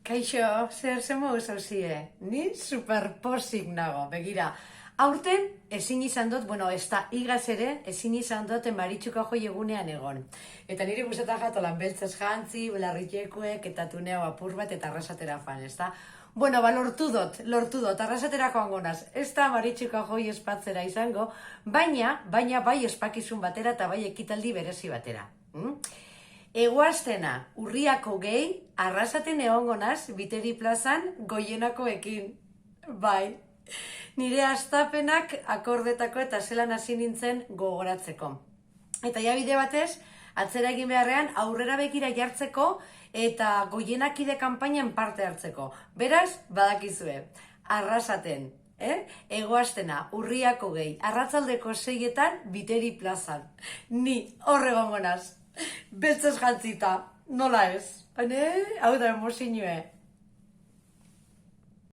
Kaixo, zer moduz hauzie? Ni superposik nago, begira. Aurten ezin izan dut, ez da igaz ere, ezin izan dut Maritxuka joi egunean egon. Eta niri gustatzen jatolan beltzez jantzi, belarritxekuek, eta tuneo apur bat, eta arrasatera fan, ez da? Lortu dut, arrasatera joango naz. Ez da Maritxuka joi espatzera izango, baina bai espakizun batera eta bai ekitaldi berezi batera. Egoaztena, urriako gehi, arrasaten egongo naz, Biteri plazan, goienakoekin. Bai, nire astapenak akordetako eta zelan hasi nintzen gogoratzeko. Eta ja bide batez, atzera egin beharrean aurrera begira jartzeko eta goienakide kanpainan parte hartzeko. Beraz, badakizue, arrasaten, Egoaztena, urriako gehi, arratzaldeko 6etan, Biteri plazan. Ni horre gongo naz. Beltzez jantzita, nola ez? Hau da emozinue.